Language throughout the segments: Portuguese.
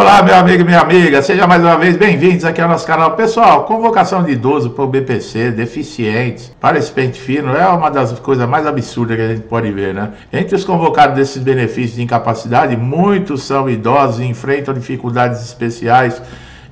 Olá, meu amigo e minha amiga, seja mais uma vez bem-vindos aqui ao nosso canal. Pessoal, convocação de idoso para o BPC, deficientes, para esse pente fino, é uma das coisas mais absurdas que a gente pode ver, né? Entre os convocados desses benefícios de incapacidade, muitos são idosos e enfrentam dificuldades especiais.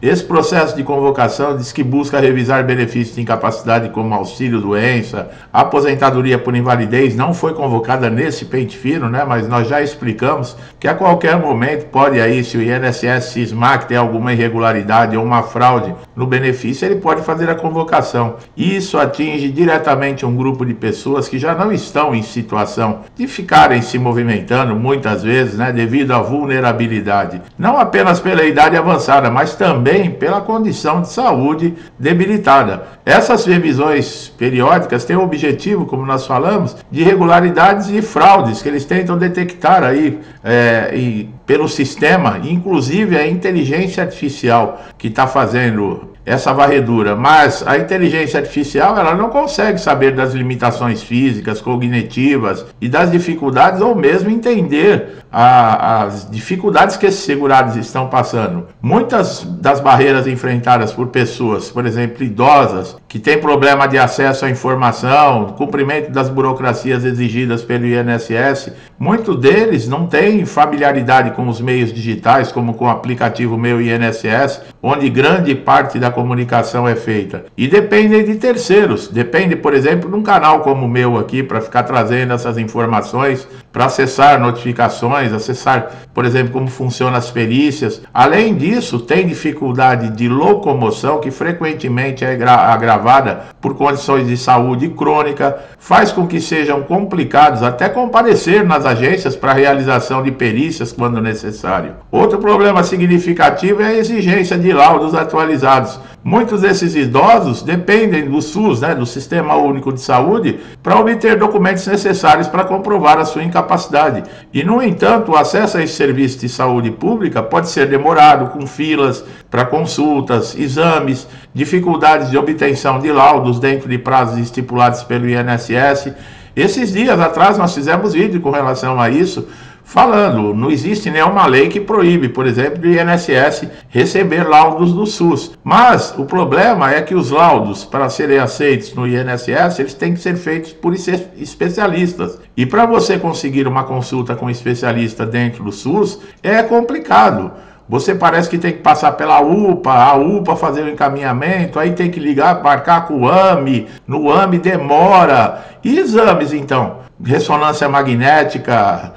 Esse processo de convocação diz que busca revisar benefícios de incapacidade como auxílio-doença, aposentadoria por invalidez, não foi convocada nesse pente fino, né? Mas nós já explicamos que a qualquer momento pode aí, se o INSS cismar que tem alguma irregularidade ou uma fraude no benefício, ele pode fazer a convocação. Isso atinge diretamente um grupo de pessoas que já não estão em situação de ficarem se movimentando muitas vezes, né? Devido à vulnerabilidade. Não apenas pela idade avançada, mas também pela condição de saúde debilitada. Essas revisões periódicas têm o objetivo, como nós falamos, de irregularidades e fraudes que eles tentam detectar aí pelo sistema, inclusive a inteligência artificial que está fazendo essa varredura, mas a inteligência artificial ela não consegue saber das limitações físicas, cognitivas e das dificuldades ou mesmo entender as dificuldades que esses segurados estão passando. Muitas das barreiras enfrentadas por pessoas, por exemplo, idosas, que têm problema de acesso à informação, cumprimento das burocracias exigidas pelo INSS, muitos deles não têm familiaridade com os meios digitais, como com o aplicativo Meu INSS, onde grande parte da comunicação é feita. E dependem de terceiros. Depende, por exemplo, de um canal como o meu aqui, para ficar trazendo essas informações, para acessar notificações, acessar, por exemplo, como funcionam as perícias. Além disso, tem dificuldade de locomoção, que frequentemente é agravada por condições de saúde crônica, faz com que sejam complicados até comparecer nas agências para a realização de perícias quando necessário. Outro problema significativo é a exigência de laudos atualizados. Muitos desses idosos dependem do SUS, do Sistema Único de Saúde, para obter documentos necessários para comprovar a sua incapacidade. E, no entanto, o acesso a esse serviço de saúde pública pode ser demorado, com filas para consultas, exames, dificuldades de obtenção de laudos dentro de prazos estipulados pelo INSS. Esses dias atrás nós fizemos vídeo com relação a isso, falando, não existe nenhuma lei que proíbe, por exemplo, do INSS receber laudos do SUS. Mas o problema é que os laudos, para serem aceitos no INSS, eles têm que ser feitos por especialistas. E para você conseguir uma consulta com um especialista dentro do SUS, é complicado. Você parece que tem que passar pela UPA, a UPA fazer o encaminhamento, aí tem que ligar, marcar com o AME, no AME demora. E exames, então? Ressonância magnética,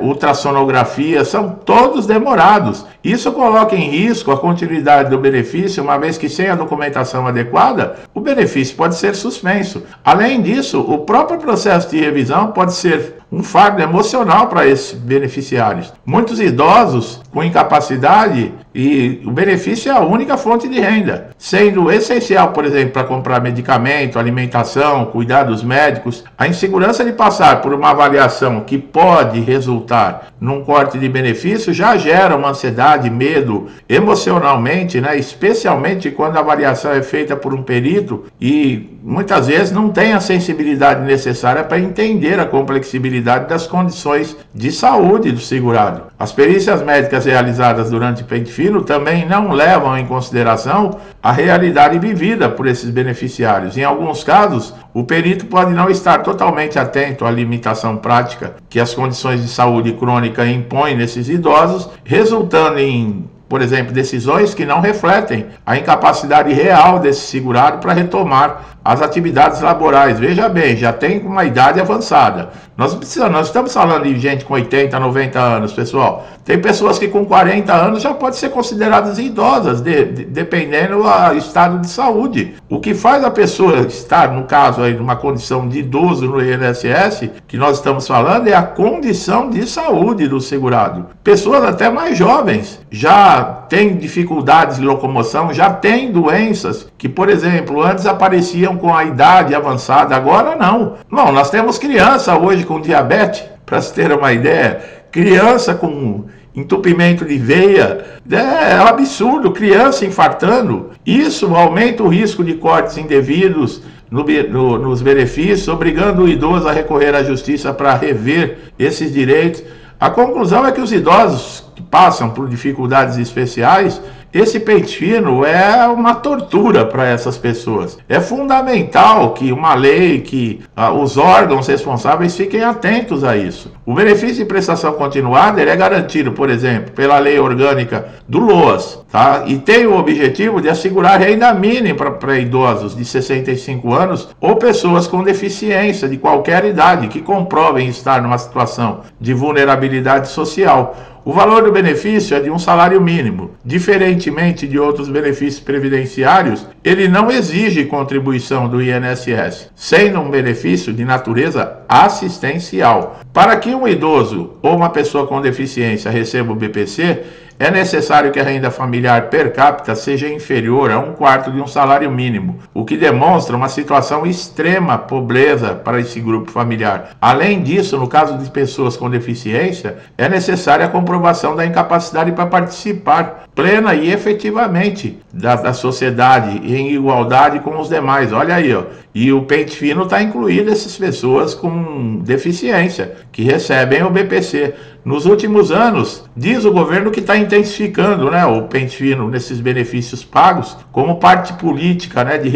ultrassonografia, são todos demorados. Isso coloca em risco a continuidade do benefício, uma vez que sem a documentação adequada, o benefício pode ser suspenso. Além disso, o próprio processo de revisão pode ser um fardo emocional para esses beneficiários. Muitos idosos com incapacidade e o benefício é a única fonte de renda, sendo essencial, por exemplo, para comprar medicamento, alimentação, cuidados médicos. A insegurança de passar por uma avaliação que pode resultar num corte de benefício já gera uma ansiedade, medo emocionalmente, especialmente quando a avaliação é feita por um perito e muitas vezes não tem a sensibilidade necessária para entender a complexibilidade das condições de saúde do segurado. As perícias médicas realizadas durante o pente fino também não levam em consideração a realidade vivida por esses beneficiários. Em alguns casos, o perito pode não estar totalmente atento à limitação prática que as condições de saúde crônica impõem nesses idosos, resultando em, por exemplo, decisões que não refletem a incapacidade real desse segurado para retomar as atividades laborais. Veja bem, já tem uma idade avançada. Nós estamos falando de gente com 80, 90 anos, pessoal. Tem pessoas que com 40 anos já podem ser consideradas idosas, dependendo do estado de saúde. O que faz a pessoa estar, no caso, aí, numa condição de idoso no INSS, que nós estamos falando, é a condição de saúde do segurado. Pessoas até mais jovens já têm dificuldades de locomoção, já têm doenças que, por exemplo, antes apareciam com a idade avançada, agora não. Não, nós temos criança hoje com diabetes, para se ter uma ideia, criança com entupimento de veia, é um absurdo, criança infartando. Isso aumenta o risco de cortes indevidos nos benefícios, obrigando o idoso a recorrer à justiça para rever esses direitos. A conclusão é que os idosos que passam por dificuldades especiais, esse pente fino é uma tortura para essas pessoas. É fundamental que uma lei, que os órgãos responsáveis fiquem atentos a isso. O benefício de prestação continuada ele é garantido, por exemplo, pela lei orgânica do LOAS, tá? E tem o objetivo de assegurar renda mínima para idosos de 65 anos ou pessoas com deficiência de qualquer idade que comprovem estar numa situação de vulnerabilidade social. O valor do benefício é de um salário mínimo. Diferentemente de outros benefícios previdenciários, ele não exige contribuição do INSS, sendo um benefício de natureza assistencial. Para que um idoso ou uma pessoa com deficiência receba o BPC, é necessário que a renda familiar per capita seja inferior a 1/4 de um salário mínimo, o que demonstra uma situação extrema pobreza para esse grupo familiar. Além disso, no caso de pessoas com deficiência, é necessária a comprovação da incapacidade para participar plena e efetivamente da sociedade em igualdade com os demais. Olha aí, ó. E o pente fino está incluído essas pessoas com deficiência que recebem o BPC. Nos últimos anos, diz o governo que está intensificando, né, o pente fino nesses benefícios pagos como parte política, né, de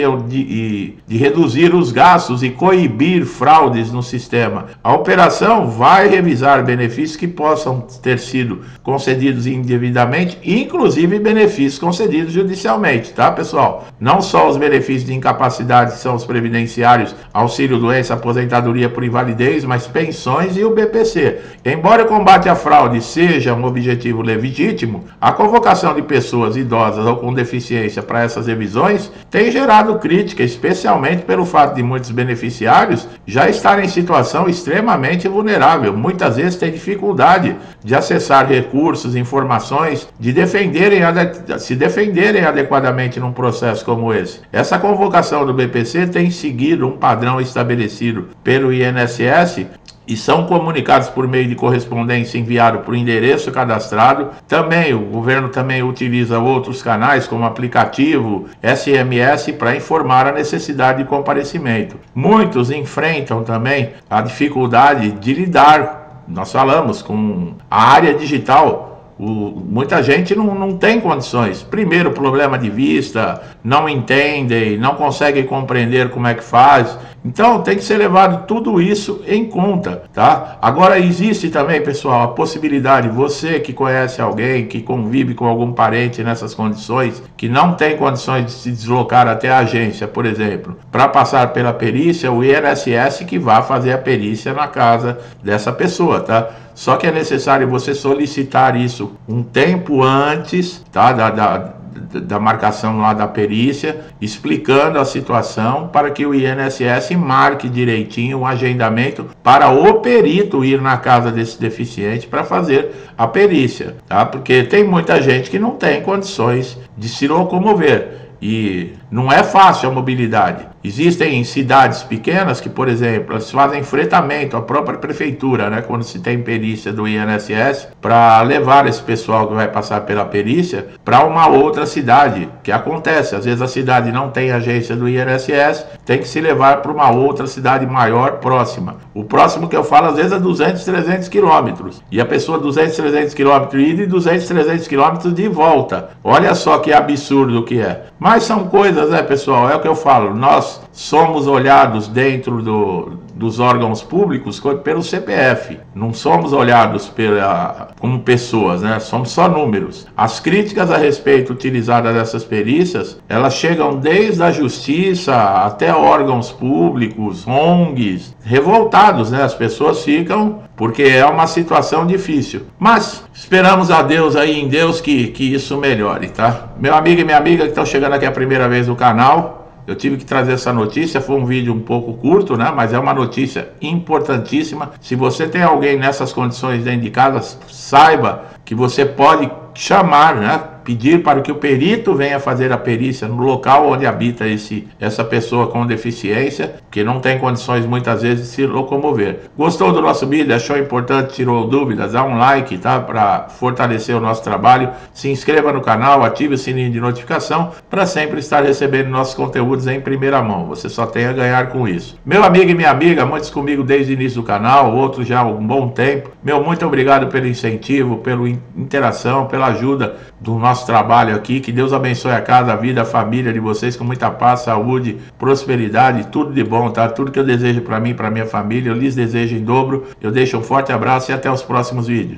reduzir os gastos e coibir fraudes no sistema. A operação vai revisar benefícios que possam ter sido concedidos indevidamente, inclusive benefícios concedidos judicialmente, tá, pessoal? Não só os benefícios de incapacidade, que são os previdenciários, auxílio-doença, aposentadoria por invalidez, mas pensões e o BPC. Embora o combate à fraude seja um objetivo legítimo, a convocação de pessoas idosas ou com deficiência para essas revisões tem gerado crítica, especialmente pelo fato de muitos beneficiários já estarem em situação extremamente vulnerável. Muitas vezes têm dificuldade de acessar recursos, informações, de se defenderem adequadamente num processo como esse. Essa convocação do BPC tem seguido um padrão estabelecido pelo INSS e são comunicados por meio de correspondência enviado por endereço cadastrado. Também o governo também utiliza outros canais como aplicativo, SMS para informar a necessidade de comparecimento. Muitos enfrentam também a dificuldade de lidar, nós falamos, com a área digital. Muita gente não tem condições. Primeiro, problema de vista, não entendem, não conseguem compreender como é que faz. Então, tem que ser levado tudo isso em conta, tá? Agora, existe também, pessoal, a possibilidade, você que conhece alguém, que convive com algum parente nessas condições, que não tem condições de se deslocar até a agência, por exemplo, para passar pela perícia, o INSS que vai fazer a perícia na casa dessa pessoa, tá? Só que é necessário você solicitar isso um tempo antes, tá, da marcação lá da perícia, explicando a situação para que o INSS marque direitinho um agendamento para o perito ir na casa desse deficiente para fazer a perícia, tá? Porque tem muita gente que não tem condições de se locomover. E não é fácil a mobilidade. Existem cidades pequenas que, por exemplo, elas fazem fretamento, a própria prefeitura, né, quando se tem perícia do INSS, para levar esse pessoal que vai passar pela perícia para uma outra cidade, que acontece. Às vezes a cidade não tem agência do INSS, tem que se levar para uma outra cidade maior próxima. O próximo que eu falo, às vezes, é 200, 300 quilômetros. E a pessoa 200, 300 quilômetros ida e 200, 300 quilômetros de volta. Olha só que absurdo que é. Mas são coisas, né, pessoal? É o que eu falo. Nós somos olhados dentro dos órgãos públicos pelo CPF. Não somos olhados como pessoas, né? Somos só números. As críticas a respeito utilizadas dessas perícias, elas chegam desde a justiça até órgãos públicos, ONGs, revoltados, né? As pessoas ficam porque é uma situação difícil. Mas esperamos a Deus aí, em Deus, que isso melhore, tá? Meu amigo e minha amiga que estão chegando aqui a primeira vez no canal, eu tive que trazer essa notícia, foi um vídeo um pouco curto, né? Mas é uma notícia importantíssima. Se você tem alguém nessas condições dentro de casa, saiba que você pode chamar, né, pedir para que o perito venha fazer a perícia no local onde habita essa pessoa com deficiência, que não tem condições muitas vezes de se locomover. Gostou do nosso vídeo? Achou importante? Tirou dúvidas? Dá um like, tá? Para fortalecer o nosso trabalho. Se inscreva no canal, ative o sininho de notificação para sempre estar recebendo nossos conteúdos em primeira mão. Você só tem a ganhar com isso. Meu amigo e minha amiga, muitos comigo desde o início do canal, outros já há um bom tempo. Meu muito obrigado pelo incentivo, pela interação, pela ajuda do nosso trabalho aqui. Que Deus abençoe a casa, a vida, a família de vocês com muita paz, saúde, prosperidade, tudo de bom, tá? Tudo que eu desejo para mim, para minha família, eu lhes desejo em dobro. Eu deixo um forte abraço e até os próximos vídeos.